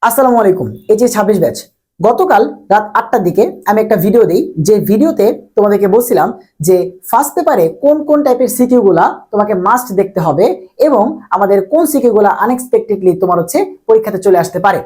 আসসালামু আলাইকুম। এই যে 26 ব্যাচ, গতকাল রাত 8টার দিকে আমি একটা ভিডিও দিই, যে ভিডিওতে তোমাদেরকে বলছিলাম যে ফার্স্ট পেপারে কোন কোন টাইপের সিকিউ গুলা তোমাকে মাস্ট দেখতে হবে এবং আমাদের কোন সিকিউ গুলা আনএক্সপেক্টেডলি তোমার পরীক্ষাতে চলে আসতে পারে।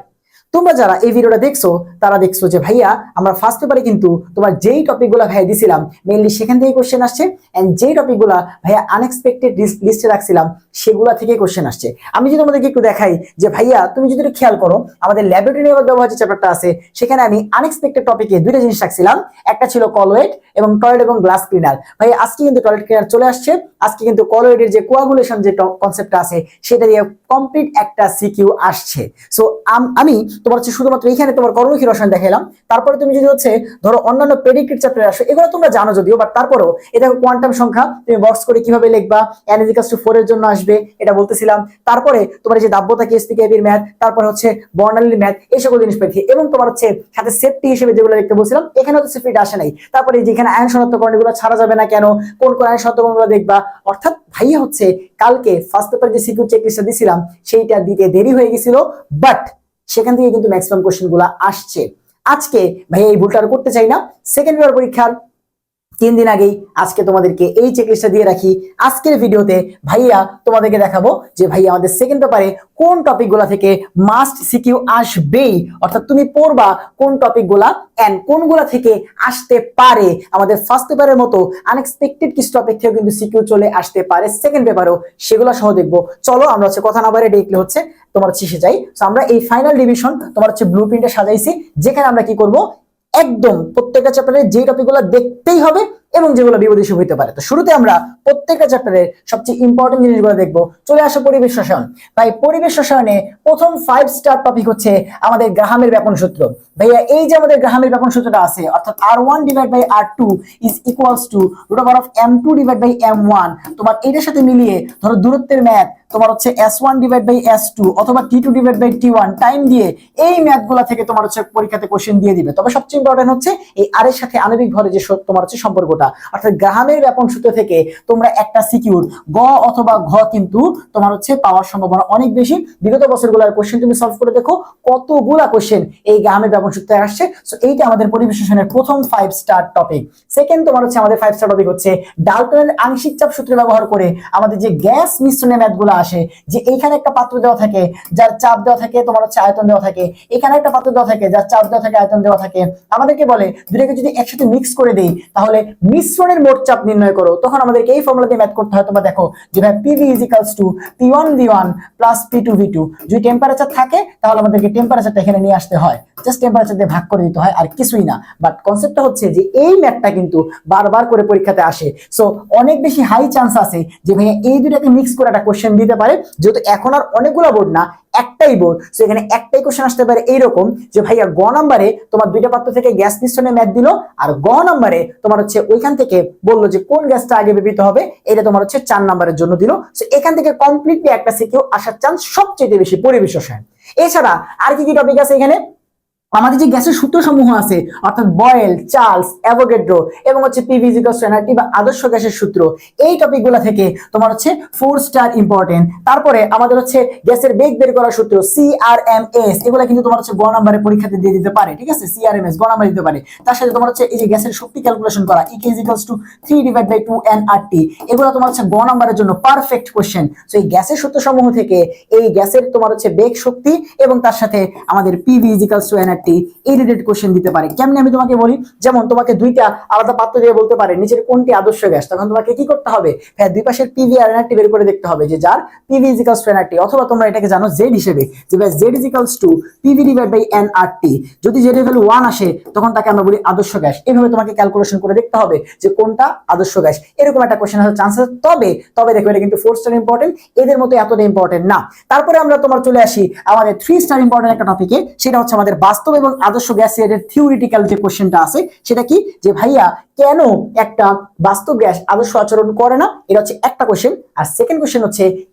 তোমরা যারা এই ভিডিওটা দেখছো তারা দেখছো যে ভাইয়া আমরা ফার্স্ট পেপারে কিন্তু তোমার যেই টপিকগুলো ভাইয়া দিছিলাম মেইনলি সেখান থেকে কোশ্চেন আসছে, এন্ড যেই টপিকগুলো ভাইয়া আনএক্সপেক্টেড লিস্টে রাখছিলাম সেগুলা থেকে কোশ্চেন আসছে। আমি যদি তোমাদেরকে একটু দেখাই যে ভাইয়া তুমি যদি একটু খেয়াল করো, আমাদের ল্যাবরেটরি ব্যবহার যে চ্যাপ্টারটা আছে সেখানে আমি আনএক্সপেক্টেড টপিকে দুইটা জিনিস রাখছিলাম, একটা ছিল কলওয়েট এবং টয়লেট এবং গ্লাস ক্লিনার। ভাইয়া আজকে কিন্তু টয়লেট ক্লিনার চলে আসছে, আজকে কিন্তু কলওয়েটের যে কোয়াগুলেশন যে কনসেপ্টটা আছে সেটা দিয়ে কমপ্লিট একটা সিকিউ আসছে। সো আমি তোমার শুধুমাত্র এখানে তোমার কর্মক্ষী রসায়ন দেখাইলাম। তারপরে তুমি যদি ধরো অন্যান্য প্রেডিক্টেড চ্যাপ্টারে আসো, এগুলো তোমরা জানো যদিও, বাট তারপরেও এটা কোয়ান্টাম সংখ্যা তুমি বক্স করে কিভাবে লিখবা, n = 4 এর জন্য আসবে এটা বলতেছিলাম। তারপরে তোমার যে দাব্যতা কেএসপি কেপির ম্যাথ, তারপরে বর্ণালীর ম্যাথ, এই সকল জিনিস পেয়েছি এবং তোমার সাথে সেফটি হিসেবে যেগুলো দেখতে বলছিলাম এখানে সেফটিটা আসে নাই। তারপরে যেখানে আয়ন শনাক্তকরণ এগুলো ছাড়া যাবে না কেন, কোন কোন আয়ন শনাক্তকরণগুলো দেখবা। অর্থাৎ ভাইয়া কালকে ফার্স্ট পেপার যে সিকিউ চেকলিস্টটা দিছিলাম সেইটা দিতে দেরি হয়ে গেছিল, বাট সেখান থেকে কিন্তু ম্যাক্সিমাম কোশ্চেন গুলা আসছে। আজকে ভাইয়া এই ভুলটা আর করতে চাই না। সেকেন্ড পেপার পরীক্ষার 3 দিন আগেই আজকে তোমাদেরকে এই চেকলিস্টটা দিয়ে রাখি। আজকের ভিডিওতে ভাইয়া তোমাদেরকে দেখাবো যে ভাইয়া আমাদের সেকেন্ড পেপারে কোন টপিকগুলা থেকে মাস্ট সিকিউ আসবেই, অর্থাৎ তুমি পড়বা কোন টপিকগুলা এন্ড কোনগুলা থেকে আসতে পারে। আমাদের ফার্স্ট পেপারের মতো আনএক্সপেক্টেড কিছু টপিক থেকে কিন্তু সিকিউ চলে আসতে পারে সেকেন্ড পেপারেও, সেগুলো সহ দেখবো। চলো আমরা কথা না বাড়ে দেখলে তোমার শেষে যাই। তো আমরা এই ফাইনাল ডিভিশন তোমার ব্লুপ্রিন্টে সাজাইছি, যেখানে আমরা কি করব, একদম প্রত্যেকটা চ্যাপ্টারে যে টপিকগুলো দেখতেই হবে এবং যেগুলো বিপদীয় হইতে পারে। তো শুরুতে আমরা প্রত্যেকটা চ্যাপ্টারের সবচেয়ে ইম্পর্টেন্ট জিনিসগুলো দেখবো। চলে আসো পরিবেশ রসায়ন। ভাই পরিবেশ রসায়নে প্রথম 5 স্টার টপিক হচ্ছে আমাদের গ্রাহামের ব্যাপন সূত্র। ভাইয়া এই যে আমাদের গ্রাহামের ব্যাপন সূত্রটা আছে, অর্থাৎ R1/R2 is equals to √M2/M1। তোমার এটার সাথে মিলিয়ে ধরো দূরত্বের ম্যাথ তোমার S1/S2 অথবা T2/T1 টাইম দিয়ে এই ম্যাথগুলা থেকে তোমার পরীক্ষাতে কোশ্চেন দিয়ে দিবে। তবে সবচেয়ে ইম্পর্টেন্ট এই আর এর সাথে আণবিক ভরের যে তোমার সম্পর্কটা, অর্থাৎ গ্রাহামের ব্যাপন সূত্র থেকে তোমরা একটা সিকিউর গ অথবা ঘ কিন্তু তোমার পাওয়ার সম্ভাবনা অনেক বেশি। বিগত বছরগুলোর কোশ্চেন তুমি সলভ করে দেখো কতগুলা কোশ্চেন এই গ্রাহামের ব্যাপন সূত্রে আসছে। সো এইটা আমাদের পরিবেশ রসায়নের প্রথম 5 স্টার টপিক। সেকেন্ড তোমার আমাদের 5 স্টার টপিক হচ্ছে ডাল্টনের আংশিক চাপ সূত্র ব্যবহার করে আমাদের যে গ্যাস মিশ্রণের ম্যাথগুলো আসে, যে এইখানে একটা পাত্র দেওয়া থাকে যার চাপ দেওয়া থাকে তোমার আয়তন দেওয়া থাকে, এখানে একটা পাত্র দেওয়া থাকে যার চাপ দেওয়া থাকে আয়তন দেওয়া থাকে। আমাদেরকে বলে দুটোকে যদি একসাথে মিক্স করে দেই তাহলে মিশ্রণের মোট চাপ নির্ণয় করো, তখন আমাদেরকে এই ফর্মুলা দিয়ে ম্যাথ করতে হয়। তোমরা দেখো যে ভাই PV = P1V1 + P2V2। যদি টেম্পারেচার থাকে তাহলে আমাদেরকে টেম্পারেচারটা এখানে নিয়ে আসতে হয়, জাস্ট টেম্পারেচার দিয়ে ভাগ করে দিতে হয়, আর কিছুই না। বাট কনসেপ্টটা হচ্ছে যে এই ম্যাথটা কিন্তু বারবার করে পরীক্ষাতে আসে। সো অনেক বেশি হাই চান্স আছে যে ভাইয়া এই দুটাকে মিক্স করে একটা কোশ্চেন দিতে পারে, যেহেতু এখন আর অনেকগুলো বোর্ড না, একটাই বোর্ড। সো এখানে একটাই কোশ্চেন আসতে পারে এইরকম যে ভাইয়া গ নাম্বারে তোমার দুইটা পাত্র থেকে গ্যাস মিশ্রণে ম্যাথ দিল, আর গ নাম্বারে তোমার ওইখান থেকে বললো যে কোন গ্যাসটা আগে ব্যবহৃত হবে, এটা তোমার 4 নাম্বারের জন্য দিল। সো এখান থেকে কমপ্লিটলি একটা সিকিউ আসার চান্স সবচেয়ে বেশি পরিবেশ রসায়ন। এছাড়া আর কি কি টপিক আছে এখানে, আমাদের যে গ্যাসের সূত্র সমূহ আছে, অর্থাৎ বয়েল, চার্লস, অ্যাভোগাড্রো এবং PV = NRT বা আদর্শ গ্যাসের সূত্র, এই টপিকগুলো থেকে তোমার 4 স্টার ইম্পর্টেন্ট। তারপরে আমাদের গ্যাসের বেগ বের করার সূত্র CRMS, এগুলো কিন্তু তোমার গ নাম্বারে পরীক্ষাতে দিয়ে দিতে পারে, ঠিক আছে, CRMS গ নাম্বারে দিতে পারে। তার সাথে তোমার এই যে গ্যাসের শক্তি ক্যালকুলেশন করা EK = 3/2 nRT, এগুলো তোমার গ নাম্বারের জন্য পারফেক্ট কোশ্চেন। সো এই গ্যাসের সূত্র সমূহ থেকে এই গ্যাসের তোমার বেগ শক্তি এবং তার সাথে আমাদের PV = NRT এই রিলেটেড কোশ্চেন দিতে পারে। কেমনে আমি তোমাকে বলি, যেমন তোমাকে দুইটা আলাদা পাত্র দিয়ে বলতে পারে নিচের কোনটি আদর্শ গ্যাস, তখন তোমাকে কি করতে হবে, হ্যাঁ দুই পাশের PV আর NRT বের করে দেখতে হবে যে যার PV = NRT, অথবা তোমরা এটাকে জানো Z হিসেবে যে Z = PV/NRT। যদি Z এর ভ্যালু 1 আসে তখন তাকে আমরা বলি আদর্শ গ্যাস। এইভাবে তোমাকে ক্যালকুলেশন করে দেখতে হবে যে কোনটা আদর্শ গ্যাস, এরকম একটা কোশ্চেন আসার চান্স আছে। তবে দেখো এটা কিন্তু 4 স্টার ইম্পর্টেন্ট, এদের মতো এতটা ইম্পর্টেন্ট না। তারপরে আমরা তোমার চলে আসি আমাদের 3 স্টার ইম্পর্টেন্ট একটা টপিকে, সেটা হচ্ছে আমাদের বাস্তব এবং আদর্শ গ্যাস এর থিওরিটিক্যাল যে কোশ্চেনটা আছে সেটা কি, যে ভাইয়া কেন একটা বাস্তব গ্যাস আদর্শ আচরণ করে না, এটা একটা কোশ্চেন। আর সেকেন্ড কোশ্চেন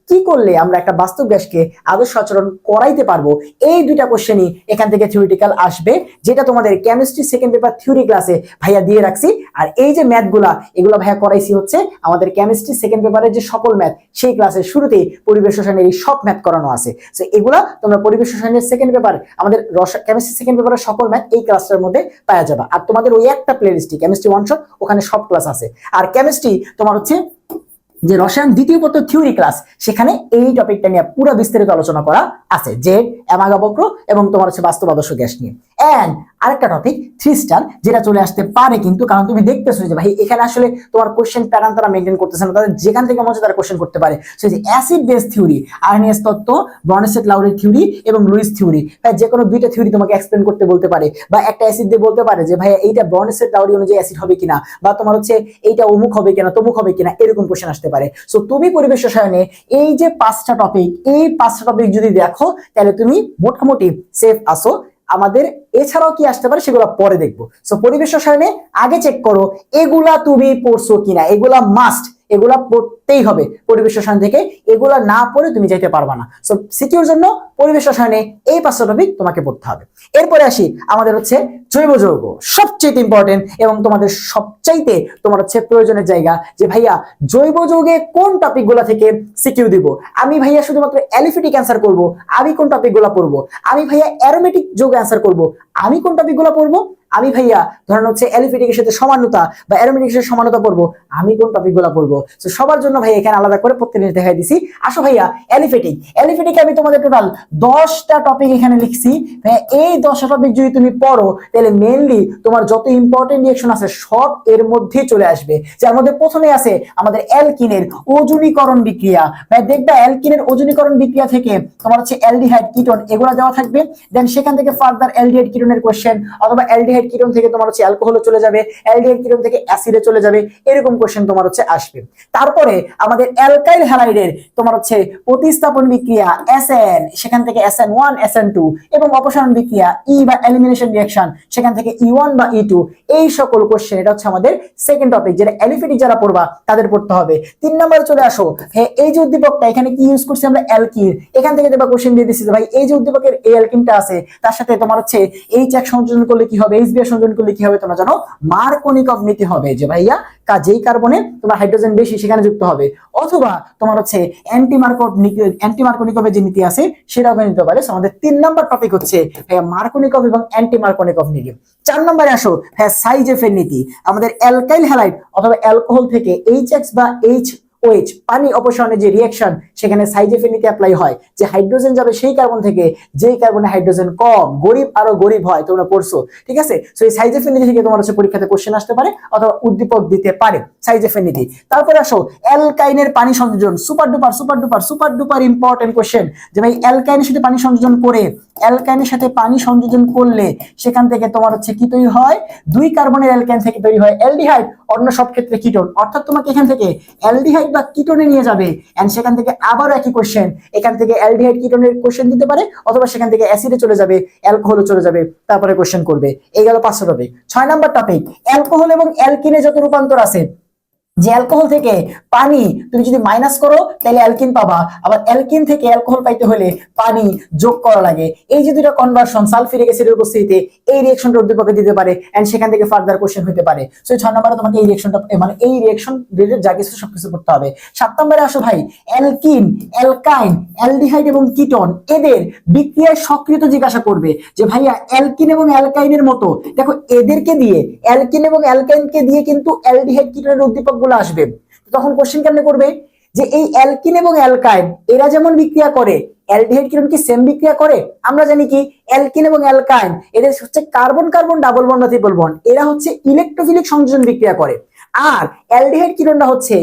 কি করলে আমরা একটা বাস্তব গ্যাসকে আদর্শ আচরণ করাইতে পারবো, এই দুইটা কোশ্চেনই এখান থেকে থিওরিটিক্যাল আসবে, যেটা তোমাদের কেমিস্ট্রি সেকেন্ড পেপার থিওরি ক্লাসে ভাইয়া দিয়ে রাখছি। আর এই যে ম্যাথগুলা এগুলো ভাইয়া করাইছি হচ্ছে আমাদের কেমিস্ট্রি সেকেন্ড পেপারের যে সকল ম্যাথ সেই ক্লাসের শুরুতেই পরিবেশ রসায়নের এই সব ম্যাথ করানো আছে। তো এগুলা তোমরা পরিবেশ রসায়নের সেকেন্ড পেপার আমাদের কেমিস্ট্রি সেকেন্ড পেপারের সকল ম্যাথ এই ক্লাসটার মধ্যে পাওয়া যাবে। আর তোমাদের ওই একটা প্লেলিস্টে কেমিস্ট্রি ওয়ান শট, ওখানে সব ক্লাস আছে। আর কেমিস্ট্রি তোমার হচ্ছে যে রসায়ন দ্বিতীয় পত্র থিওরি ক্লাস, সেখানে এই টপিকটা নিয়ে পুরো বিস্তারিত আলোচনা করা আছে, জেড, অ্যামাগা বক্র এবং তোমার হচ্ছে বাস্তব আদর্শ গ্যাস নিয়ে। এন্ড আরেকটা টপিক 3 স্টার, যেটা চলে আসতে পারে কিন্তু, কারণ তুমি দেখতেছো যে ভাই এখানে আসলে তোমার কোশ্চেন প্যাটার্ন তারা মেইনটেইন করতেছে না, তাদের যেখান থেকে মনে হচ্ছে তারা কোশ্চেন করতে পারে। সেই যে অ্যাসিড বেস থিওরি, আর্নিয়াস তত্ত্ব, ব্রনস্টেড লাউরের থিওরি এবং লুইস থিওরি, ভাই যে কোনো দুইটা থিওরি তোমাকে এক্সপ্লেন করতে বলতে পারে, বা একটা অ্যাসিড দিয়ে বলতে পারে যে ভাই এইটা ব্রনস্টেড লাউরি অনুযায়ী অ্যাসিড হবে কিনা, বা তোমার হচ্ছে এইটা অমুক হবে কিনা তমুক হবে কিনা, এরকম কোশ্চেন আসতে পারে। সো তুমি পরিবেশ রসায়নে এই যে 5টা টপিক, এই 5টা টপিক যদি দেখো তাহলে তুমি মোটামুটি সেফ আসো। আমাদের এছাড়াও কি আসতে পারে সেগুলো পরে দেখবো। সো পরিবেশ রসায়নে আগে চেক করো এগুলা তুমি পড়ছো কিনা, এগুলা মাস্ট, এগুলা পড়তেই হবে পরিবেশ রসায়ন থেকে, এগুলা না পড়ে তুমি যাইতে পারবা না। সো সিকিউর জন্য পরিবেশ রসায়নে এই 5টা টপিক তোমাকে পড়তে হবে। এরপরে আসি আমাদের হচ্ছে জৈব যৌগ, সবচেয়ে ইম্পর্টেন্ট এবং তোমাদের সবচাইতে তোমার হচ্ছে প্রয়োজনের জায়গা, যে ভাইয়া জৈব যৌগে কোন টপিকগুলো থেকে সিকিউ দিব। আমি ভাইয়া শুধুমাত্র অ্যালিফেটিক অ্যান্সার করব, আমি কোন টপিকগুলো পড়বো। আমি ভাইয়া অ্যারোমেটিক যৌগ অ্যান্সার করব, আমি কোন টপিকগুলো পড়বো। আমি ভাইয়া ধরেন হচ্ছে অ্যালিফেটিকের সাথে সমানতা বা অ্যারোমেটিকের সাথে সমানতা পড়বো, আমি কোন টপিকগুলো পড়বো। তো সবার জন্য ভাই এখানে আলাদা করে প্রত্যেক জিনিস দেখাই দিছি। আসো ভাইয়া অ্যালিফেটিকে আমি তোমাদের টোটাল 10টা টপিক এখানে লিখছি। ভাইয়া এই 10টা টপিক যদি তুমি পড়ো তাহলে মেইনলি তোমার যত ইম্পর্টেন্ট রিঅ্যাকশন আছে সব এর মধ্যেই চলে আসবে। যার মধ্যে প্রথমে আছে আমাদের অ্যালকিনের ওজনীকরণ বিক্রিয়া। ভাই দেখবা অ্যালকিনের ওজনীকরণ বিক্রিয়া থেকে তোমার হচ্ছে অ্যালডিহাইড কিটোন এগুলো দেওয়া থাকবে, দেন সেখান থেকে ফার্দার অ্যালডিহাইড কিটোনের কোশ্চেন, অথবা অ্যালডিহাইড কিটোন থেকে তোমার হচ্ছে অ্যালকোহলে চলে যাবে, অ্যালডিহাইড কিটোন থেকে অ্যাসিডে চলে যাবে, এরকম কোশ্চেন তোমার হচ্ছে আসবে। তারপরে আমাদের অ্যালকাইল হ্যালাইডের তোমার হচ্ছে প্রতিস্থাপন বিক্রিয়া এসএন, সেখান থেকে SN1 SN2, এবং অপসারণ বিক্রিয়া ই বা এলিমিনেশন রিঅ্যাকশন, সেখান থেকে E1 বা E2, এই সকল কোশ্চেন এটা হচ্ছে আমাদের সেকেন্ড টপিক, যেটা অ্যালিফেটিক যারা পড়বা তাদের পড়তে হবে। 3 নম্বরে চলে আসো, হ্যাঁ এই যে উদ্দীপকটা এখানে কি ইউজ করছি আমরা, অ্যালকিন, এখান থেকে দেখবা কোশ্চেন দিয়ে দিচ্ছি ভাই এই যে উদ্দীপকের এই অ্যালকিনটা আছে তার সাথে তোমার হচ্ছে H1 সংযোজন করলে কি হবে, HBr সংযোজন করলে কি হবে, তোমরা জানো মার্কোনিকভ নীতি হবে, যে ভাইয়া যেই কার্বনে তোমার হাইড্রোজেন বেশি সেখানে যুক্ত হবে, অথবা তোমার হচ্ছে অ্যান্টি মার্কোনিকভের যে নীতি আছে সেটাও নিতে পারে। আমাদের 3 নাম্বার টপিক হচ্ছে ভাইয়া মার্কোনিকভ এবং অ্যান্টি মার্কোনিকভ নীতি। 4 নম্বরে আসো ভাইয়া সাইজেফ এর নীতি। আমাদের অ্যালকাইল হ্যালাইড অথবা অ্যালকোহল থেকে HX বা OH পানি অপসারণের যে রিঅ্যাকশন, সেখানে সাইজেফের নীতি অ্যাপ্লাই হয়, যে হাইড্রোজেন যাবে সেই কার্বন থেকে যেই কার্বনে হাইড্রোজেন কম, গরিব আরো গরিব হয়, তোমরা পড়ছো ঠিক আছে। সো এই সাইজেফের নীতি থেকে তোমার হচ্ছে পরীক্ষাতে কোশ্চেন আসতে পারে অথবা উদ্দীপক দিতে পারে সাইজেফের নীতি। তারপরে আসো অ্যালকাইনের পানি সংযোজন, সুপার ডুপার ইম্পর্টেন্ট কোশ্চেন, যে ভাই অ্যালকাইনের সাথে পানি সংযোজন করে, অ্যালকাইনের সাথে পানি সংযোজন করলে সেখান থেকে তোমার হচ্ছে কি তৈরি হয়, 2 কার্বনের অ্যালকাইন থেকে তৈরি হয় অ্যালডিহাইড, অন্য সব ক্ষেত্রে কিটোন। অর্থাৎ তোমাকে এখান থেকে অ্যালডিহাইড বা কিটোনে নিয়ে যাবে, এন্ড সেখান থেকে আবার একই কোশ্চেন, এখান থেকে অ্যালডিহাইড কিটোনের কোশ্চেন দিতে পারে, অথবা সেখান থেকে অ্যাসিডে চলে যাবে, অ্যালকোহলে চলে যাবে, তারপরে কোশ্চেন করবে। এই গেল 5টা টপিক। 6 নাম্বার টপিক অ্যালকোহল এবং অ্যালকিনে যত রূপান্তর আছে, যে অ্যালকোহল থেকে পানি তুমি যদি মাইনাস করো তাহলে অ্যালকিন পাবা, আবার অ্যালকিন থেকে অ্যালকোহল পাইতে হলে পানি যোগ করা লাগে। এই যে দুটো কনভার্সন সালফিউরিক অ্যাসিডের উপস্থিতিতে এই রিঅ্যাকশনটা উদ্দীপকে দিতে পারে, এন্ড সেখান থেকে ফার্দার কোশ্চেন হতে পারে। সো 6 নম্বরে তোমাকে এই রিঅ্যাকশনটা মানে এই রিঅ্যাকশন রিলেটেড যা কিছু সবকিছু পড়তে হবে। 7 নম্বরে আসো ভাই অ্যালকিন, অ্যালকাইন, অ্যালডিহাইড এবং কিটোন এদের বিক্রিয়ায় সক্রিয়তা জিজ্ঞাসা করবে, যে ভাইয়া অ্যালকিন এবং অ্যালকাইনের মতো দেখো এদেরকে দিয়ে, অ্যালকিন এবং অ্যালকাইনকে দিয়ে কিন্তু অ্যালডিহাইড কিটোনের উদ্দীপক আসবে। তখন কোশ্চেন কেমনে করবে, যে এই অ্যালকিন এবং অ্যালকাইন এরা যেমন বিক্রিয়া করে, অ্যালডিহাইড কিটোন কি সেম বিক্রিয়া করে? আমরা জানি কি অ্যালকিন এবং অ্যালকাইন এদের হচ্ছে কার্বন কার্বন ডাবল বন্ড বা ট্রিপল বন্ড, এরা হচ্ছে ইলেকট্রোফিলিক সংযোজন বিক্রিয়া করে, আর অ্যালডিহাইড কিটোনটা হচ্ছে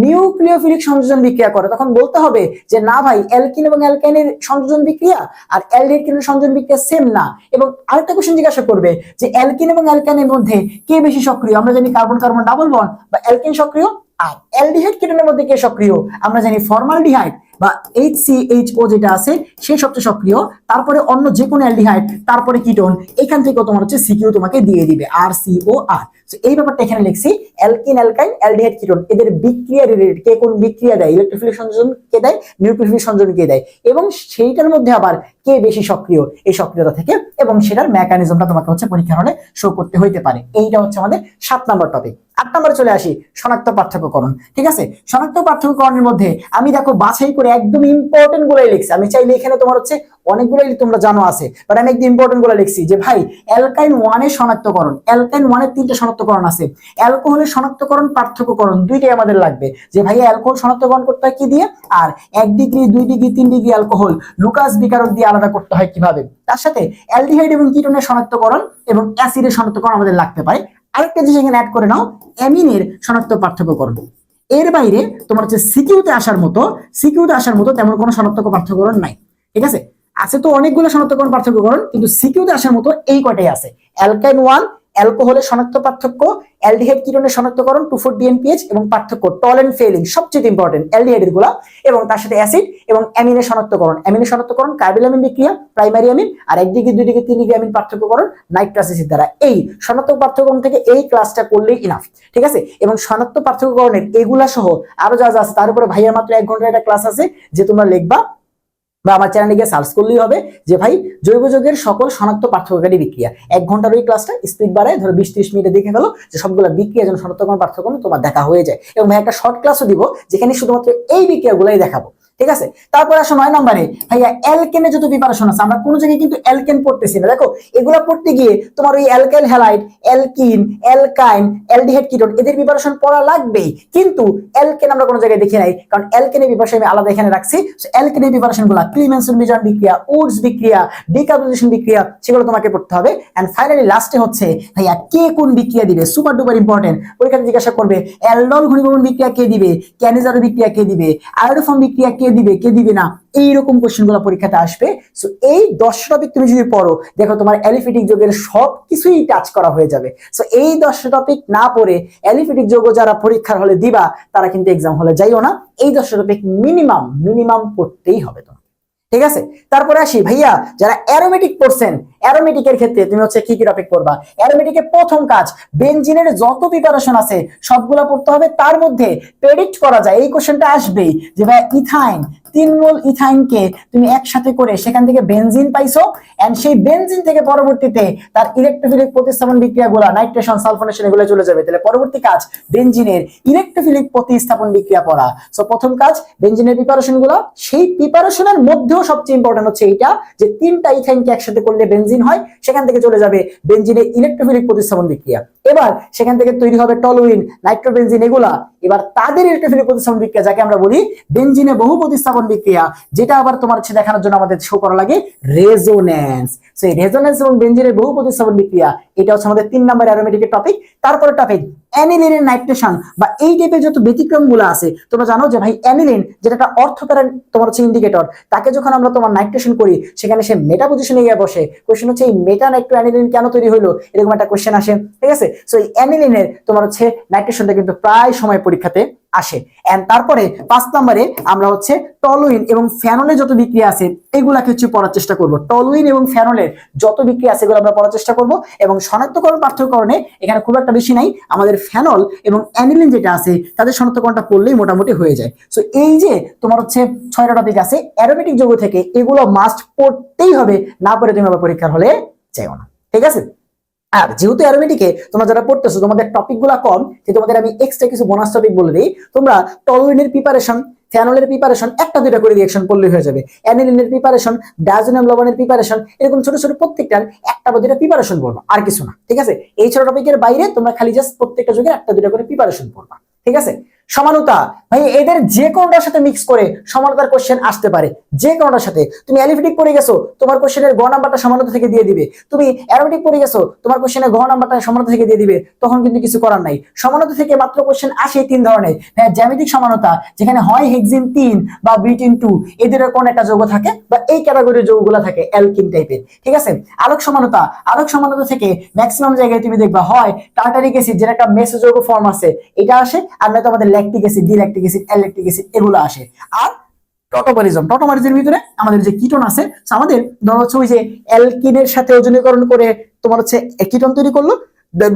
নিউক্লিওফিলিক সংযোজন বিক্রিয়া করে। তখন বলতে হবে যে না ভাই অ্যালকিন এবং অ্যালকাইনের সংযোজন বিক্রিয়া আর অ্যালডিহাইড কিটোনের সংযোজন বিক্রিয়া সেম না। এবং আরেকটা কোশ্চেন জিজ্ঞাসা করবে যে অ্যালকিন এবং অ্যালকাইনের মধ্যে কে বেশি সক্রিয়? আমরা জানি কার্বন কার্বন ডাবল বন্ড বা অ্যালকিন সক্রিয়, আর অ্যালডিহাইড কিটোনের মধ্যে কে সক্রিয়? আমরা জানি ফর্মালডিহাইড বা HCHO যেটা আছে সেই সবচেয়ে সক্রিয়, তারপরে অন্য যে কোনো অ্যালডিহাইড, তারপরে কিটোন, এখান থেকে তোমার হচ্ছে সিকিউ তোমাকে দিয়ে দিবে RCOR। তো এই ব্যাপারটা এখানে লিখছি, অ্যালকিন, অ্যালকাইন, অ্যালডিহাইড, কিটোন এদের বিক্রিয়া রিলেটেড, কে কোন বিক্রিয়া দেয়, ইলেকট্রোফিলিক সংযোজন কে দেয়, নিউক্লিওফিলিক সংযোজন কে দেয়, এবং সেইটার মধ্যে আবার কে বেশি সক্রিয় এই সক্রিয়তা থেকে, এবং সেটার মেকানিজমটা তোমাকে হচ্ছে পরীক্ষার হলে শো করতে হইতে পারে। এইটা হচ্ছে আমাদের 7 নম্বর টপিক। 8 নম্বরে চলে আসি, শনাক্ত পার্থক্যকরণ। ঠিক আছে, শনাক্ত পার্থক্যকরণের মধ্যে আমি দেখো বাছাই করে একদম ইম্পর্টেন্ট গুলাই লিখছি। আমি চাইলে এখানে তোমার হচ্ছে অনেকগুলাই তোমরা জানো আছে, বাট আমি একদম ইম্পর্টেন্ট গুলো লিখছি যে ভাই অ্যালকাইন 1 এর শনাক্তকরণ, অ্যালকাইন 1 এর 3টা শনাক্তকরণ আছে, অ্যালকোহলের শনাক্তকরণ পার্থক্যকরণ দুইটাই আমাদের লাগবে। যে ভাই অ্যালকোহল শনাক্তকরণ করতে হয় কি দিয়ে, আর 1 degree 2 degree 3 degree alcohol Lucas বিকারক দিয়ে আলাদা করতে হয় কিভাবে, তার সাথে অ্যালডিহাইড এবং কিটোনের শনাক্তকরণ এবং অ্যাসিডের শনাক্তকরণ আমাদের লাগতে পারে। আরেকটা জিনিস এখানে অ্যাড করে নাও, অ্যামিনের শনাক্ত পার্থক্যকরণ। এর বাইরে তোমার হচ্ছে সিকিউতে আসার মতো তেমন কোনো শনাক্তক পার্থক্যকরণ নাই। ঠিক আছে, আছে তো অনেকগুলো শনাক্তকরণ পার্থক্যকরণ, কিন্তু সিকিউতে আসার মতো এই কয়টাই আছে। অ্যালকাইন 1 অ্যালকোহলের শনাক্ত পার্থক্য, অ্যালডিহাইড কিটোনের শনাক্তকরণ 2,4-DNPH এবং পার্থক্য টল এন্ড ফেলিং সবচেয়ে ইম্পর্টেন্ট অ্যালডিহাইডের গুলা, এবং তার সাথে অ্যাসিড এবং অ্যামিনের শনাক্তকরণ কার্বিলামিন বিক্রিয়া প্রাইমারি অ্যামিন, আর 1 ডিগ্রি 2 ডিগ্রি 3 ডিগ্রি অ্যামিন পার্থক্যকরণ নাইট্রাস অ্যাসিড দ্বারা। এই শনাক্ত পার্থক্যকরণ থেকে এই ক্লাসটা করলেই ইনাফ। ঠিক আছে, এবং শনাক্ত পার্থক্যকরণের এগুলা সহ আরো যা যা আছে তার উপরে ভাইয়ার মাত্র 1 ঘন্টার একটা ক্লাস আছে, যে তোমরা লিখবা বা আমার চ্যানেলে গিয়ে সার্চ করলেই হবে যে ভাই জৈব যৌগের সকল শনাক্ত পার্থক্যকারী বিক্রিয়া। 1 ঘন্টার ওই ক্লাসটা স্পিড বাড়ায় ধরো 20-30 মিনিটে দেখে ফেলো, যে সবগুলো বিক্রিয়া যেন শনাক্তকরণ পার্থক্য তোমার দেখা হয়ে যায়। এবং ভাই একটা শর্ট ক্লাসও দিব যেখানে শুধুমাত্র এই বিক্রিয়াগুলাই দেখাবো। ঠিক আছে, তারপর আসো 9 নম্বরে, ভাইয়া অ্যালকেনের যত প্রিপারেশন আছে, আমরা কোনো জায়গায় কিন্তু অ্যালকেন পড়তেছি না। দেখো এগুলা পড়তে গিয়ে তোমার ওই alkyl halide, alkyne, অ্যালকাইন, aldehyde, ketone এদের প্রিপারেশন পড়া লাগবেই, কিন্তু অ্যালকেন আমরা কোনো জায়গায় দেখি নাই, কারণ অ্যালকেনের প্রিপারেশন আমি আলাদা এখানে রাখছি। অ্যালকেনের প্রিপারেশন গুলা ক্লিমেনসন মিজান বিক্রিয়া, উডস বিক্রিয়া, ডিকার্বনাইজেশন বিক্রিয়া, সেগুলো তোমাকে পড়তে হবে। এন্ড ফাইনালি লাস্টে হচ্ছে ভাইয়া কে কোন বিক্রিয়া দিবে, সুপার ডুপার ইম্পর্টেন্ট। পরীক্ষাতে জিজ্ঞাসা করবে অ্যালডল ঘনীভবন বিক্রিয়া কে দিবে, ক্যানিজারো বিক্রিয়া কে দিবে, আয়োডোফর্ম বিক্রিয়া কে দিবে না, এইরকম কোশ্চেন গুলো পরীক্ষাতে আসবে। সো এই 10 টপিক তুমি যদি পড়ো, দেখো তোমার অ্যালিফেটিক যৌগের সবকিছুই টাচ করা হয়ে যাবে। সো এই 10 টপিক না পড়ে অ্যালিফেটিক যৌগ যারা পরীক্ষার হলে দিবা, তারা কিন্তু এক্সাম হলে যাইও না। এই 10 টপিক মিনিমাম পড়তেই হবে তোমার। ঠিক আছে, তারপরে আসি ভাইয়া যারা অ্যারোমেটিক পড়ছেন, অ্যারোমেটিকের ক্ষেত্রে তুমি হচ্ছে কি কি টপিক পড়বা। অ্যারোমেটিকের প্রথম কাজ, বেনজিনের যত প্রিপারেশন আছে সবগুলা পড়তে হবে। তার মধ্যে প্রেডিক্ট করা যায়, এই কোশ্চেনটা আসবেই যে ভাই ইথাইন 3 মোল ইথাইনকে তুমি একসাথে করে সেখান থেকে বেনজিন পাইছো, এন্ড সেই বেনজিন থেকে পরবর্তীতে তার ইলেকট্রোফিলিক প্রতিস্থাপন বিক্রিয়াগুলো নাইট্রেশন সালফোনেশন এগুলো চলে যাবে। তাহলে পরবর্তী কাজ বেনজিনের ইলেকট্রোফিলিক প্রতিস্থাপন বিক্রিয়া পড়া। সো প্রথম কাজ বেনজিনের প্রিপারেশন গুলো, সেই প্রিপারেশনের মধ্যেও সবচেয়ে ইম্পর্টেন্ট হচ্ছে এইটা যে 3টা ইথাইনকে একসাথে করলে বেনজিন হয়, সেখান থেকে চলে যাবে বেনজিনের ইলেকট্রোফিলিক প্রতিস্থাপন বিক্রিয়া। এবার সেখান থেকে তৈরি হবে টলুইন, নাইট্রোবেনজিন এগুলা। এবার তাদের ইলেকট্রোফিলিক প্রতিস্থাপন বিক্রিয়া, যাকে আমরা বলি বেনজিনে বহু প্রতিস্থাপন বিক্রিয়া, যেটা আবার তোমার হচ্ছে দেখানোর জন্য আমাদের শো করা লাগে রেজোন্যান্স। সেই রেজোন্যান্স এবং বেনজিনের বহু প্রতিস্থাপন বিক্রিয়া, এটা হচ্ছে আমাদের 3 নম্বর অ্যারোমেটিকের টপিক। তারপরে টপিক অ্যানিলিনের নাইট্রেশন বা এই টাইপের যত ব্যতিক্রম গুলো আছে। তোমরা জানো যে ভাই অ্যানিলিন যেটা একটা অর্থোপ্যারান তোমার হচ্ছে ইন্ডিকেটর, তাকে যখন আমরা তোমার নাইট্রেশন করি সেখানে সে মেটা পজিশনে গিয়ে বসে। কোশ্চেন হচ্ছে এই মেটা নাইট্রো অ্যানিলিন কেন তৈরি হলো, এরকম একটা কোশ্চেন আসে। ঠিক আছে, সো এই অ্যানিলিনের তোমার হচ্ছে নাইট্রেশনটা কিন্তু প্রায় সময় পরীক্ষাতে আসে। এন্ড তারপরে 5 নম্বরে আমরা হচ্ছে টলুইন এবং ফেনলের যত বিক্রিয়া আছে এগুলাকে হচ্ছে পড়ার চেষ্টা করব। টলুইন এবং ফেনলের যত বিক্রিয়া আছে এগুলো আমরা পড়ার চেষ্টা করব। এবং শনাক্তকরণ পার্থক্যকরণে এখানে খুব একটা বেশি নাই, আমাদের ফেনল এবং অ্যানিলিন যেটা আছে তাদের শনাক্তকরণটা পড়লেই মোটামুটি হয়ে যায়। সো এই যে তোমার হচ্ছে 6টা টপিক আছে অ্যারোমেটিক যৌগ থেকে, এগুলো মাস্ট পড়তেই হবে, না পড়ে তুমি আবার পরীক্ষার হলে যাও না। ঠিক আছে, আর যেহেতু অ্যারোমেটিকে তোমরা যারা পড়তেছো তোমাদের টপিক গুলা কম, যে তোমাদের আমি এক্সট্রা কিছু বোনাস টপিক বলে দিই। তোমরা টলুইনের প্রিপারেশন, ফেনলের প্রিপারেশন একটা দুইটা করে রিঅ্যাকশন করলেই হয়ে যাবে। অ্যানিলিনের প্রিপারেশন, ডায়াজোনিয়াম লবণের প্রিপারেশন, এরকম ছোট ছোট প্রত্যেকটার একটা বা দুইটা প্রিপারেশন পড়বা, আর কিছু না। ঠিক আছে, এই ছোট টপিকের বাইরে তোমরা খালি জাস্ট প্রত্যেকটা যুগে একটা দুইটা করে প্রিপারেশন পড়বা। ঠিক আছে, সমানতা ভাই এদের যে কোনটার সাথে মিক্স করে সমানতার কোশ্চেন আসতে পারে। যে কোনটার সাথে তুমি অ্যালিফেটিক পড়ে গেছো, তোমার কোশ্চেনের গ নাম্বারটা সমানতা থেকে দিয়ে দিবে। তুমি অ্যারোমেটিক পড়ে গেছো, তোমার কোশ্চেনের গ নাম্বারটা সমানতা থেকে দিয়ে দিবে। তখন কিন্তু কিছু করার নাই। সমানতা থেকে মাত্র কোশ্চেন আসে 3 ধরনের। হ্যাঁ, জ্যামিতিক সমানতা, যেখানে হয় হেক্সিন 3 বা বিউটিন 2 এদের কোন একটা যৌগ থাকে, বা এই ক্যাটাগরির যৌগগুলো থাকে অ্যালকিন টাইপের। ঠিক আছে, আলোক সমানতা, আলোক সমানতা থেকে ম্যাক্সিমাম জায়গায় তুমি দেখবা হয় টার্টারিক অ্যাসিড যেটা একটা মেসো যৌগ ফর্ম আছে এটা আসে, আর নয়তো আমাদের ল্যাকটিক অ্যাসিড, ডিল্যাকটিক অ্যাসিড, অ্যালেকটিক অ্যাসিড এগুলো আসে। আর টোটোমারিজমের ভিতরে আমাদের যে কিটোন আছে, আমাদের ধরো হচ্ছে ওই যে অ্যালকিনের সাথে ওজনীকরণ করে তোমার হচ্ছে কিটোন তৈরি করলো,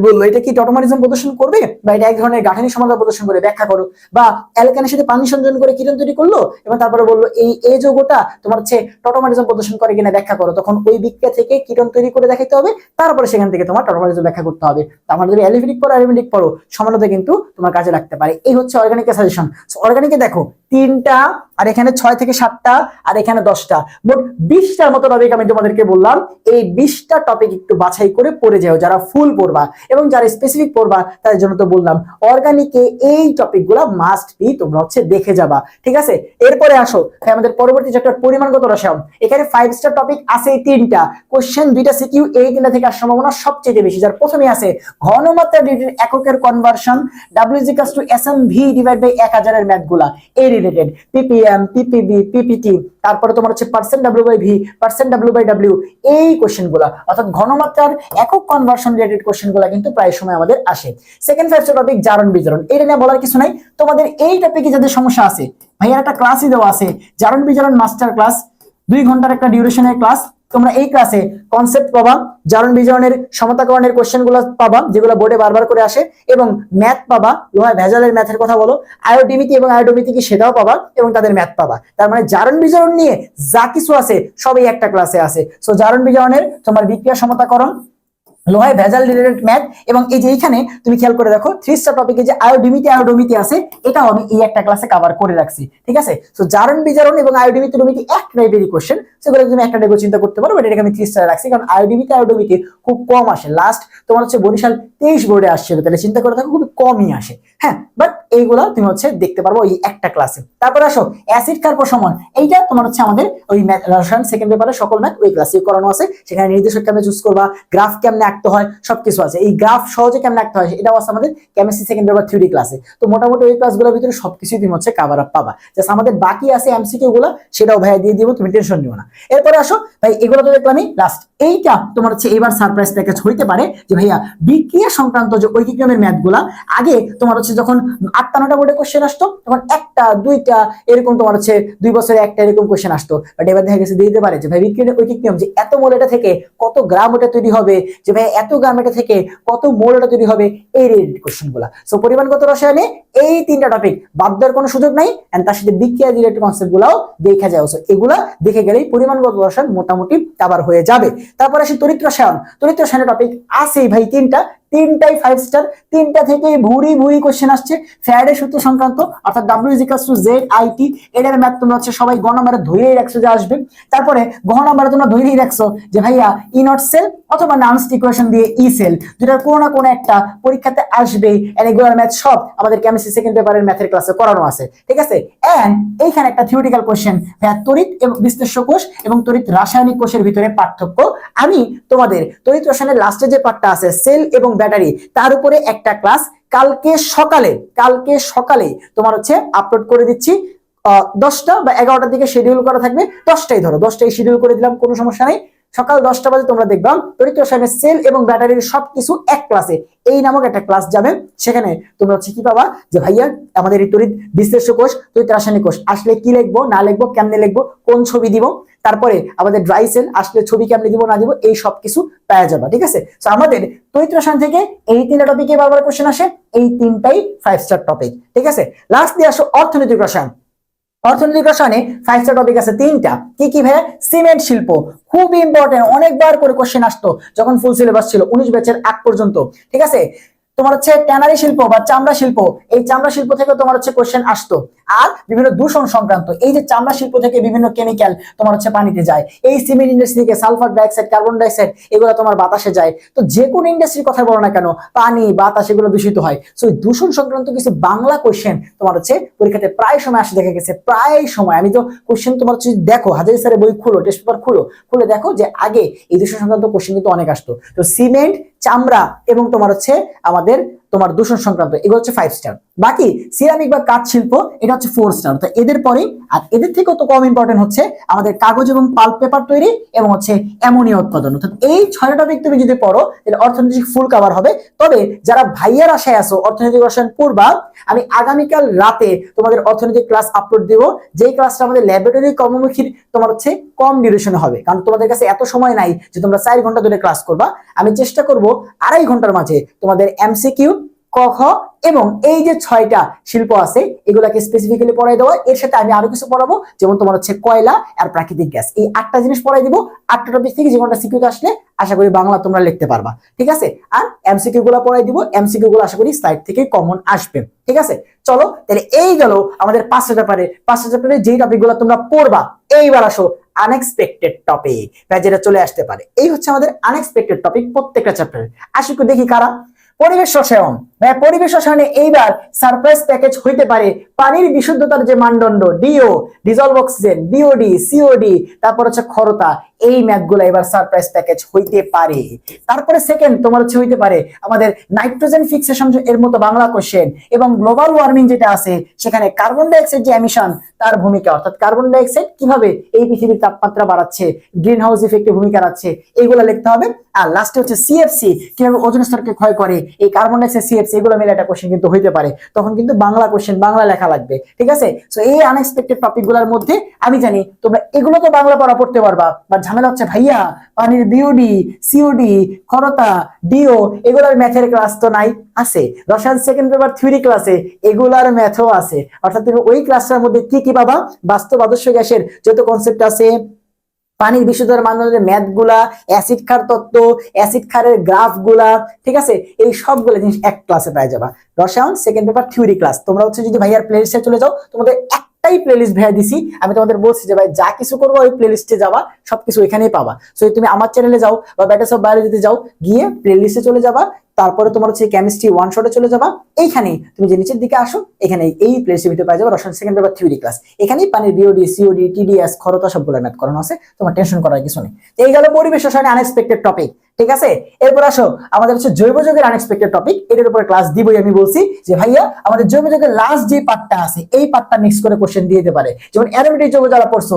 বললো এটা কি টটোমারিজম প্রদর্শন করবে, বা এটা এক ধরনের গাঠনিক সমাধান প্রদর্শন করে ব্যাখ্যা করো, বা অ্যালকানের সাথে পানি সংযোজন করে কিরণ তৈরি করলো এবং তারপরে বললো এই যৌগটা তোমার হচ্ছে টটোমারিজম প্রদর্শন করে কিনা ব্যাখ্যা করো, তখন ওই বিক্রিয়া থেকে কিরণ তৈরি করে দেখাতে হবে, তারপরে সেখান থেকে তোমার টটোমারিজম ব্যাখ্যা করতে হবে। আমার যদি অ্যালিফেটিক পড়ো অ্যালিফেটিক পড়ো সমানতা কিন্তু তোমার কাজে লাগতে পারে। এই হচ্ছে অর্গানিকের সাজেশন। অর্গানিকে দেখো 3টা, আর এখানে 6 থেকে 7টা, আর এখানে 10টা, মোট 20টার মতো টপিক আমি তোমাদেরকে বললাম। এই 20টা টপিক একটু বাছাই করে পড়ে যাও যারা ফুল পড়বা, এবং যারা স্পেসিফিক পড়বা তাদের জন্য তো বললাম অর্গানিকে এই টপিকগুলো মাস্ট বি তোমরা হচ্ছে দেখে যাবা, ঠিক আছে। এরপরে আসো আমাদের পরবর্তী চ্যাপ্টার পরিমাণগত রসায়ন। এখানে 5 স্টার টপিক আছে 3টা, কোশ্চেন 2টা সিকিউ, এই 3টা থেকে আসার সম্ভাবনা সবচেয়ে বেশি। যার প্রথমে আছে ঘনমাত্রা ডিগ্রির এককের কনভার্সন, W=SMV ডিভাইড বাই 1000 এর ম্যাথগুলা এই রিলেটেড, ppm, ppb, ppt, তারপরে তোমার হচ্ছে %w/v, %w/w, এই কোশ্চেনগুলা অর্থাৎ ঘনমাত্রার একক কনভার্সন রিলেটেড কোশ্চেনগুলা কিন্তু প্রায় সময় আমাদের আসে। সেকেন্ড 5 স্টার টপিক জারণ বিজারণ, এটা নিয়ে বলার কিছু নাই। তোমাদের এই টপিকে যাদের সমস্যা আছে, ভাইয়া একটা ক্লাসই দেওয়া আছে জারণ বিজারণ মাস্টার ক্লাস, 2 ঘন্টার একটা ডিউরেশনের ক্লাস। তোমরা এই ক্লাসে কনসেপ্ট পাবা, জারণ বিজারণের সমতাকরণের কোশ্চেনগুলো পাবা যেগুলো বোর্ডে বারবার করে আসে, এবং ম্যাথ পাবা, লোহায় ভেজালের ম্যাথের কথা বলো, আয়োডিমিতি এবং আয়োডোমিতি কি সেটাও পাবা, এবং তাদের ম্যাথ পাবা। তার মানে জারণ বিজারণ নিয়ে যা কিছু আছে সবই একটা ক্লাসে আছে। সো জারণ বিজারণের তোমার বিক্রিয়া সমতাকরণ, লোহায় ভেজাল রিলেটেড ম্যাথ, এবং এই যে এইখানে তুমি খেয়াল করে দেখো 3 স্টার টপিকে যে আয়োডিমিতি আছে এটাও আমি এই একটা ক্লাসে কভার করে রাখছি, ঠিক আছে। সো জারণ বিজারণ এবং আয়োডিমিতি এক টাইপেরই কোশ্চেন, সেগুলো তুমি একটা টাইপে চিন্তা করতে পারো, এটাকে আমি 3 স্টার রাখছি কারণ আয়োডিমিতি খুব কম আসে। লাস্ট তোমার হচ্ছে বরিশাল 23 বোর্ডে আসছিল, তাহলে চিন্তা করে দেখো খুব কমই আসে, হ্যাঁ। বাট এইগুলা তুমি হচ্ছে দেখতে পারবো এই একটা ক্লাসে। তারপর আসো অ্যাসিড কার প্রশমন, এইটা তোমার হচ্ছে আমাদের ওই রসায়ন সেকেন্ড পেপারে সকল ম্যাথ ওই ক্লাসে করানো আছে। সেখানে নির্দেশক কেমনে চুজ করবা, গ্রাফ কেমনে আঁকতে হয়, সবকিছু আছে। এই গ্রাফ সহজে কেমনে আঁকতে হয় এটাও আছে আমাদের কেমিস্ট্রি সেকেন্ড পেপার থিওরি ক্লাসে। তো মোটামুটি ওই ক্লাসগুলোর ভিতরে সবকিছু তুমি হচ্ছে কভার আপ পাবা। জাস্ট আমাদের বাকি আছে এমসিকিউ গুলো, সেটাও ভাইয়া দিয়ে দিব, তুমি টেনশন নিও না। এরপরে আসো ভাই, এগুলো তো দেখলামই। লাস্ট এইটা তোমার হচ্ছে এবার সারপ্রাইজ প্যাকেজ হইতে পারে যে ভাইয়া বিক্রিয়া সংক্রান্ত যে ঐকিক নিয়মের ম্যাথগুলা আগে তোমার হচ্ছে যখন 8টা 9টা বোর্ডে কোশ্চেন আসতো তখন 1টা 2টা এরকম তোমার হচ্ছে 2 বছরে একটা এরকম কোশ্চেন আসতো। বাট এবার দেখা গেছে দিতে পারে যে ভাই বিক্রিয়ার ঐকিক নিয়ম যে এত মোল এটা থেকে কত গ্রাম এটা তৈরি হবে, যে ভাই এত গ্রাম এটা থেকে কত মোল এটা তৈরি হবে, এই রিলেটেড কোশ্চেনগুলা। সো পরিমাণগত রসায়নে এই 3টা টপিক বাদ দেওয়ার কোনো সুযোগ নাই, এন্ড তার সাথে বিক্রিয়া রিলেটেড কনসেপ্টগুলোও দেখা যায়। সো এগুলা দেখে গেলেই পরিমাণগত রসায়ন মোটামুটি কভার হয়ে যাবে। তারপর আসি তড়িৎ রসায়ন। তড়িৎ রসায়নের টপিক আছেই ভাই 3টাই 5 স্টার, 3টা থেকে ভুরি কোশ্চেন আসছে। ফ্যারাডের সূত্র সংক্রান্ত অর্থাৎ W=ZIT, এটার ম্যাথ তোমরা হচ্ছে সবাই গ নাম্বারে ধরেই রাখছো যে আসবে। তারপরে গ নাম্বারে তোমরা ধরেই রাখছো যে ভাইয়া ই নট সেল অথবা নার্নস্ট ইকুয়েশন দিয়ে ই সেল, যেটার কোনো না কোনো একটা পরীক্ষাতে আসবেই। রেগুলার ম্যাথ সব আমাদের কেমিস্ট্রি সেকেন্ড পেপারের ম্যাথের ক্লাসে করানো আছে, ঠিক আছে। এন্ড এইখানে একটা থিওরিটিক্যাল কোশ্চেন, তড়িৎ এবং বিশ্লেষ্য কোষ এবং তড়িৎ রাসায়নিক কোষের ভিতরে পার্থক্য। আমি তোমাদের তড়িৎ রসায়নের লাস্টে যে পার্টটা আছে সেল এবং ব্যাটারি, তার উপরে একটা ক্লাস কালকে সকালে তোমার হচ্ছে আপলোড করে দিচ্ছি। 10টা বা 11টার দিকে শিডিউল করা থাকবে, 10টাই ধরো 10টাই শিডিউল করে দিলাম, কোনো সমস্যা নেই। সকাল 10টা বাজে তোমরা দেখবা তড়িৎ রসায়নের সেল এবং ব্যাটারির সবকিছু এক ক্লাসে এই নামক একটা ক্লাস যাবে। সেখানে তোমরা হচ্ছে কি পাবা যে ভাইয়া আমাদের এই তড়িৎ বিশ্লেষ্য কোষ তড়িৎ রাসায়নিক কোষ আসলে কি লিখবো না লিখবো, কেমনে লিখবো, কোন ছবি দিব, তারপরে আমাদের ড্রাই সেল আসলে ছবি কেমনে দিব না দিব, এই সব কিছু পাওয়া যাবে, ঠিক আছে। তো আমাদের তড়িৎ রসায়ন থেকে এই 3টা টপিকে বারবার কোশ্চেন আসে, এই 3টাই 5 স্টার টপিক, ঠিক আছে। লাস্ট দিয়ে আসো অর্থনৈতিক রসায়ন। অর্থনৈতিক রসায়নে 5 স্টার টপিক আছে 3টা। কি ভাইয়া? সিমেন্ট শিল্প, খুব ইম্পর্টেন্ট, অনেকবার করে কোশ্চেন আসতো যখন ফুল সিলেবাস ছিল 19 ব্যাচের আগ পর্যন্ত, ঠিক আছে। তোমার হচ্ছে ট্যানারি শিল্প বা চামড়া শিল্প, এই চামড়া শিল্প থেকে তোমার হচ্ছে কোশ্চেন আসতো। আর বিভিন্ন দূষণ সংক্রান্ত, এই যে চামড়া শিল্প থেকে বিভিন্ন কেমিক্যাল তোমার হচ্ছে পানিতে যায়, এই সিমেন্ট ইন্ডাস্ট্রি থেকে সালফার ডাইঅক্সাইড, কার্বন ডাইঅক্সাইড এগুলো তোমার বাতাসে যায়। তো যে কোনো ইন্ডাস্ট্রির কথা বলো না কেন, পানি বাতাস এগুলো দূষিত হয়। সো এই দূষণ সংক্রান্ত কিছু বাংলা কোশ্চেন তোমার হচ্ছে পরীক্ষাতে প্রায় সময় আসে, দেখা গেছে প্রায় সময়। আমি তো কোশ্চেন তোমার হচ্ছে দেখো হাজারি স্যারের বই খুলো, টেস্ট পেপার খুলে দেখো যে আগে এই দূষণ সংক্রান্ত কোশ্চেন কিন্তু অনেক আসতো। তো সিমেন্ট, চামড়া এবং তোমার হচ্ছে আমাদের তোমার দূষণ সংক্রান্ত, এগুলো হচ্ছে 5 স্টার। বাকি সিরামিক বা কাঠ শিল্প এটা হচ্ছে 4 স্টার। তো এদের পরে আর এদের থেকেও তো কম ইম্পর্টেন্ট হচ্ছে আমাদের কাগজ এবং পাল্প পেপার তৈরি এবং হচ্ছে অ্যামোনিয়া উৎপাদন। অর্থাৎ এই 6টা টপিক তুমি যদি পড়ো তাহলে অর্থনৈতিক ফুল কভার হবে। তবে যারা ভাইয়ার আশায় আসো অর্থনৈতিক রসায়ন পড়বা, আমি আগামীকাল রাতে তোমাদের অর্থনৈতিক ক্লাস আপলোড দিব, যেই ক্লাসটা আমাদের ল্যাবরেটরি কর্মমুখী তোমার হচ্ছে কম ডিউরেশনে হবে, কারণ তোমাদের কাছে এত সময় নাই যে তোমরা 4 ঘন্টা ধরে ক্লাস করবা। আমি চেষ্টা করব 2.5 ঘন্টার মাঝে তোমাদের এমসিকিউ, ক খ এবং এই যে 6টা শিল্প আছে এগুলাকে স্পেসিফিক্যালি পড়াই দেওয়া। এর সাথে আমি আরো কিছু পড়াবো, যেমন তোমার হচ্ছে কয়লা আর প্রাকৃতিক গ্যাস, এই 8টা জিনিস পড়াই দিব। 8টা টপিক থেকে যে কোনটা সিকিউ আসলে আশা করি বাংলা তোমরা লিখতে পারবা, ঠিক আছে। আর এমসিকিউ গুলো পড়াই দিব, এমসিকিউ গুলো আশা করি সাইড থেকে কমন আসবে, ঠিক আছে। চলো তাহলে এই গেল আমাদের 5টা চ্যাপ্টারে। 5টা চ্যাপ্টারে যেই টপিক গুলো তোমরা পড়বা, এইবার আসো আনএক্সপেক্টেড টপিক, যেটা চলে আসতে পারে। এই হচ্ছে আমাদের আনএক্সপেক্টেড টপিক প্রত্যেকটা চ্যাপ্টারে। আসি একটু দেখি কারা। পরিবেশ রসায়ন, পরিবেশ রসায়নে এইবার সারপ্রাইজ প্যাকেজ হইতে পারে পানির বিশুদ্ধতার যে মানদণ্ড, DO dissolved oxygen, BOD, COD, তারপর হচ্ছে ক্ষরতা, এই ম্যাথগুলো এবার সারপ্রাইজ প্যাকেজ হইতে পারে। তারপরে সেকেন্ড তোমার হচ্ছে হইতে পারে আমাদের নাইট্রোজেন ফিক্সেশন এর মতো বাংলা কোশ্চেন, এবং গ্লোবাল ওয়ার্মিং যেটা আছে সেখানে কার্বন ডাইঅক্সাইড যে এমিশন তার ভূমিকা, অর্থাৎ কার্বন ডাইঅক্সাইড কিভাবে এই পৃথিবীর তাপমাত্রা বাড়াচ্ছে, গ্রিন হাউস ইফেক্টে ভূমিকা রাখছে, এইগুলো লিখতে হবে। আর লাস্টে হচ্ছে সিএফসি, কিভাবে ওজোন স্তরকে ক্ষয় করে, এই কার্বন ডাইঅক্সাইড সিএফসি, এগুলো মিলে একটা কোশ্চেন কিন্তু হইতে পারে। তখন কিন্তু বাংলা কোশ্চেন, বাংলা লেখা লাগবে, ঠিক আছে। সো এই আনএক্সপেক্টেড টপিক গুলোর মধ্যে আমি জানি তোমরা এগুলো তো বাংলা পড়া পড়তে পারবা, বাট ঝামেলা হচ্ছে ভাইয়া পানির বিওডি, সিওডি, ক্ষরতা, ডিও, এগুলোর ম্যাথের ক্লাস তো নাই। আছে রসায়ন সেকেন্ড পেপার থিওরি ক্লাসে এগুলার ম্যাথও আছে, অর্থাৎ তুমি ওই ক্লাসটার মধ্যে কি কি পাবা, বাস্তব আদর্শ গ্যাসের যত কনসেপ্ট আছে, পানির বিশুদ্ধতার মানদণ্ডের ম্যাথ গুলা, অ্যাসিড ক্ষার তত্ত্ব, অ্যাসিড ক্ষারের গ্রাফ গুলা, ঠিক আছে, এই সবগুলো জিনিস এক ক্লাসে পাই যাবা। রসায়ন সেকেন্ড পেপার থিওরি ক্লাস। তোমরা হচ্ছে যদি ভাইয়ার প্লেলিস্টে চলে যাও, তোমাদের একটাই প্লেলিস্ট ভাইয়া দিছি, আমি তোমাদের বলছি যে ভাই যা কিছু করবো ওই প্লেলিস্টে যাবা, সবকিছু এখানেই পাবা। সো তুমি আমার চ্যানেলে যাও বা ব্যাটার্স অফ বায়োলজিতে যাও, গিয়ে প্লেলিস্টে চলে যাবা, তারপরে তোমার হচ্ছে কেমিস্ট্রি ওয়ান শটে চলে যাবা। এইখানে তুমি যে নিচের দিকে আসো, এখানে এই প্লেলিস্টের ভিতরে পাই যাবে রসায়ন সেকেন্ড পেপার থিওরি ক্লাস। এখানেই পানির বিওডি, সিওডি, টিডিএস, ক্ষরতা সবগুলো ম্যাথ করানো আছে, তোমার টেনশন করার কিছু নেই। এই গেল পরিবেশ রসায়নে আনএক্সপেক্টেড টপিক, ঠিক আছে। এরপর আসো আমাদের হচ্ছে জৈব যৌগের আনএক্সপেক্টেড টপিক, এটার উপরে ক্লাস দিবই। আমি বলছি যে ভাইয়া আমাদের জৈব যৌগের লাস্ট যে পার্টটা আছে এই পার্টটা মিক্স করে কোশ্চেন দিয়ে দিতে পারে, যেমন অ্যারোমেটিক যৌগ যারা পড়ছো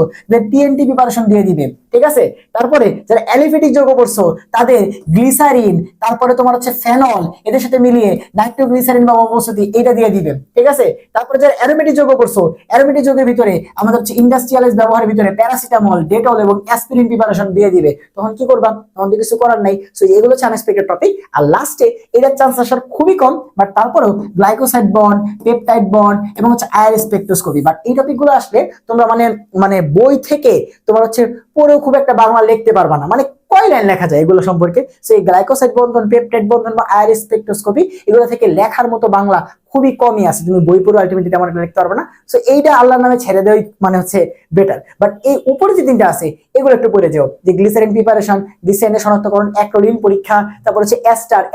টিএনটি প্রিপারেশন দিয়ে দিবে, ঠিক আছে। তারপরে যারা অ্যালিফেটিক যৌগ পড়ছো তাদের গ্লিসারিন, তারপরে তোমার হচ্ছে ফেনল, এদের সাথে মিলিয়ে নাইট্রোগ্লিসারিন বা অবস্থিতি এটা দিয়ে দিবে, ঠিক আছে। তারপরে যারা অ্যারোমেটিক যৌগ পড়ছো, অ্যারোমেটিক যৌগের ভিতরে আমাদের হচ্ছে ইন্ডাস্ট্রিয়ালাইজ ব্যবহারের ভিতরে প্যারাসিটামল, ডেটল এবং অ্যাসপিরিন প্রিপারেশন দিয়ে দিবে। তখন কি করবা, তখন তো কিছু করার নাই। সো এগুলো হচ্ছে আনএক্সপেক্টেড টপিক। আর লাস্টে এটার চান্স আসার খুবই কম, বাট তারপরেও গ্লাইকোসাইড বন্ড, পেপটাইড বন্ড এবং হচ্ছে আয়ার স্পেকট্রোস্কোপি, বাট এই টপিকগুলো আসলে তোমরা মানে মানে বই থেকে তোমার হচ্ছে পড়েও খুব একটা বাংলা লিখতে পারবা না, মানে কয় লাইন লেখা যায় এগুলো সম্পর্কে। সেই গ্লাইকোসাইড বন্ধন, পেপটাইড বন্ধন বা আয়ার স্পেকট্রোস্কোপি, এগুলো থেকে লেখার মতো বাংলা খুবই কমই আছে, তুমি বই পড়ে আলটিমেটলি তেমন একটা লিখতে পারবে না। সো এইটা আল্লাহর নামে ছেড়ে দেওয়াই মানে হচ্ছে বেটার। বাট এই উপরে যে তিনটা আছে এগুলো একটু পড়ে যাও, যে গ্লিসারিন প্রিপারেশন, গ্লিসারিনের শনাক্তকরণ, অ্যাক্রিলিন পরীক্ষা, তারপর হচ্ছে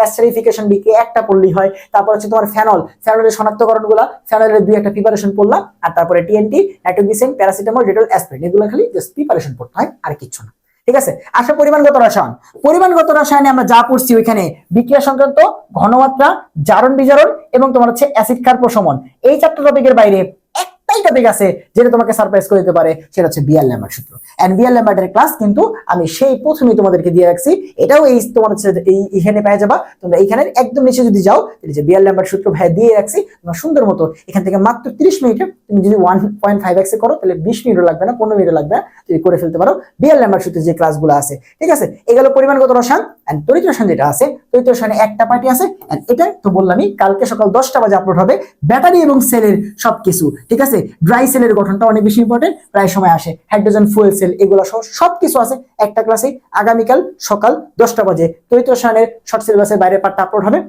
এস্টারিফিকেশন বিক্রিয়া একটা পড়লেই হয়, তারপর হচ্ছে তোমার ফেনল, ফেনলের শনাক্তকরণ গুলা, ফেনলের দুই একটা প্রিপারেশন পড়লাম, আর তারপরে TNT, nitroglycerine, paracetamol, Dettol, aspirin, এগুলো খালি জাস্ট প্রিপারেশন পড়তে হয়, আর কিছু না, ঠিক আছে। আসলে পরিমাণগত রসায়ন, পরিমাণগত রসায়নে আমরা যা পড়ছি ওইখানে বিক্রিয়া সংক্রান্ত, ঘনমাত্রা, জারণ বিজারণ এবং তোমার হচ্ছে অ্যাসিড ক্ষার প্রশমন, এই চারটা টপিকের বাইরে একটাই টপিক আছে যেটা তোমাকে সারপ্রাইজ করে দিতে পারে, সেটা হচ্ছে বিয়ার-ল্যাম্বার্ট সূত্র। এন্ড বিয়ার-ল্যাম্বার্টের ক্লাস কিন্তু আমি সেই প্রথমেই তোমাদেরকে দিয়ে রাখছি, এটাও এই তোমার হচ্ছে এইখানে পেয়ে যাবা। তোমরা এইখানের একদম নিচে যদি যাও, যে বিয়ার-ল্যাম্বার্ট সূত্র ভাই দিয়ে রাখছি, তোমরা সুন্দর মতো এখান থেকে মাত্র 30 মিনিটে তুমি যদি 1.5x করো তাহলে 20 মিনিটও লাগবে না, 15 মিনিটও লাগবে না, যদি করে ফেলতে পারো বিয়ার-ল্যাম্বার্ট সূত্রের যে ক্লাসগুলো আছে, ঠিক আছে। এগুলো পরিমাণগত রসায়ন। এন্ড তড়িৎ রসায়ন যেটা আছে, তড়িৎ রসায়নে একটা পার্টি আছে, এন্ড এটা তো বললামই কালকে সকাল 10টা বাজে আপলোড হবে, ব্যাটারি এবং সেলের সবকিছু, ঠিক আছে। ড্রাই সেলের গঠনটা অনেক বেশি ইম্পর্টেন্ট, প্রায় সময় আসে, হাইড্রোজেন ফুয়েল সেল, এগুলো সহ সবকিছু আছে একটা ক্লাসে। আগামীকাল সকাল 10টা বাজে তড়িৎ রসায়নের শর্ট সিলেবাসের বাইরে পার্টটা আপলোড হবে।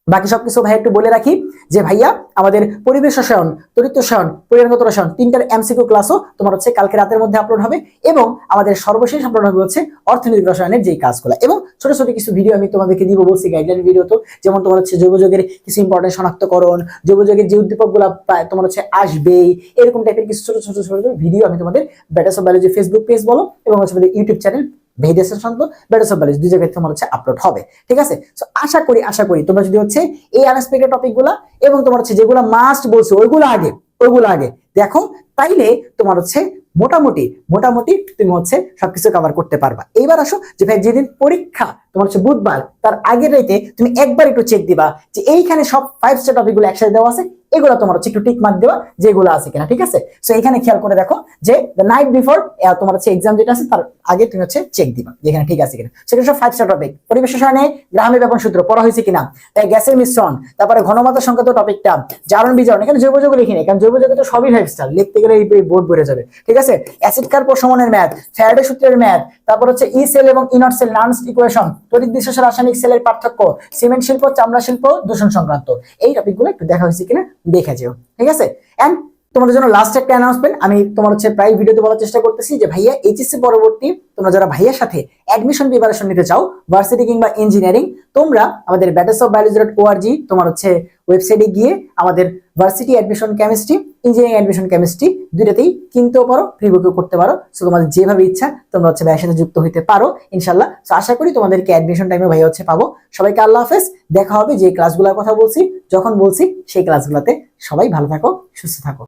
বাকি সবকিছু ভাই একটু বলে রাখি যে ভাইয়া আমাদের পরিবেশ রসায়ন, তড়িৎ রসায়ন, পরিমাণগত রসায়ন তিনটার এমসিকিউ ক্লাসও তোমার হচ্ছে কালকে রাতের মধ্যে আপলোড হবে, এবং আমাদের সর্বশেষ আপলোড হবে হচ্ছে অর্থনৈতিক রসায়নের যেই কাজগুলো, এবং ছোট ছোট কিছু ভিডিও আমি তোমাদেরকে দিব বলছি গাইডলাইন ভিডিও, তো যেমন তোমার হচ্ছে জৈব যৌগের কিছু ইম্পর্টেন্ট শনাক্তকরণ, জৈব যৌগের যে উদ্দীপকগুলো তোমার হচ্ছে আসবেই, এরকম টাইপের কিছু ছোট ছোট ছোট ভিডিও আমি তোমাদের batters of biology Facebook page বলো এবং হচ্ছে আমাদের ইউটিউব চ্যানেল ভেহিদেস সংক্রান্ত ব্যাটার্স অফ বায়োলজি দুই জায়গায় তোমার হচ্ছে আপলোড হবে। ঠিক আছে, সো আশা করি তোমরা যদি হচ্ছে এই আনএক্সপেক্টেড টপিকগুলো এবং তোমার হচ্ছে যেগুলো মাস্ট বলছো ওইগুলো আগে দেখো, তাইলে তোমার হচ্ছে মোটামুটি তুমি হচ্ছে সবকিছু কভার করতে পারবা। এইবার আসো যে ভাই যেদিন পরীক্ষা তোমার হচ্ছে বুধবার, তার আগের রাতে তুমি একবার একটু চেক দিবা যে এইখানে সব 5 স্টার টপিকগুলো একসাথে দেওয়া আছে, এগুলো তোমার হচ্ছে একটু টিক মার্ক দেওয়া যেগুলো আছে কিনা। ঠিক আছে, সো এখানে খেয়াল করে দেখো যে দ্য নাইট বিফোর তোমার হচ্ছে এক্সাম যেটা আছে তার আগে তুমি হচ্ছে চেক দিবা যেখানে ঠিক আছে কিনা। সেটা সব 5 স্টার টপিক। পরিবেশ রসায়নে গ্রামীণ ব্যাপন সূত্র পড়া হয়েছে কিনা, তাই গ্যাসের মিশ্রণ, তারপরে ঘনমাত্রা সংক্রান্ত টপিকটা, জারণ বিজারণ, এখানে জৈব যৌগ লিখিনি কারণ জৈব যৌগ তো সবই 5 স্টার, লিখতে গেলে এই বোর্ড ভরে যাবে। ঠিক আছে, অ্যাসিড কার্ব প্রশমনের ম্যাথ, ফ্যারাডে সূত্রের ম্যাথ, তারপর হচ্ছে ই সেল এবং ইনট সেল নার্নস ইকুয়েশন, তড়িৎ বিশেষ রাসায়নিক সেলের পার্থক্য, সিমেন্ট শিল্প, চামড়া শিল্প, দূষণ সংক্রান্ত এই টপিকগুলো একটু দেখা হয়েছে কিনা দেখে যেও। ঠিক আছে, এন্ড তোমাদের জন্য লাস্ট একটা অ্যানাউন্সমেন্ট আমি তোমার হচ্ছে প্রায় ভিডিওতে বলার চেষ্টা করতেছি যে ভাইয়া এইচএসসি পরবর্তী তোমরা যারা ভাইয়ার সাথে অ্যাডমিশন প্রিপারেশন নিতে চাও ভার্সিটি কিংবা ইঞ্জিনিয়ারিং, তোমরা আমাদের battersofbiology.org তোমার হচ্ছে ওয়েবসাইটে গিয়ে আমাদের varsity admission chemistry, engineering admission chemistry দুইটাতেই কিনতেও পারো, প্রি বুকও করতে পারো। সো তোমাদের যেভাবে ইচ্ছা তোমরা হচ্ছে ভাইয়ের সাথে যুক্ত হইতে পারো ইনশাল্লাহ। সো আশা করি তোমাদেরকে অ্যাডমিশন টাইমে ভাইয়া হচ্ছে পাবো। সবাইকে আল্লাহ হাফেজ, দেখা হবে যে ক্লাসগুলোর কথা বলছি যখন বলছি সেই ক্লাসগুলোতে। সবাই ভালো থাকো, সুস্থ থাকো।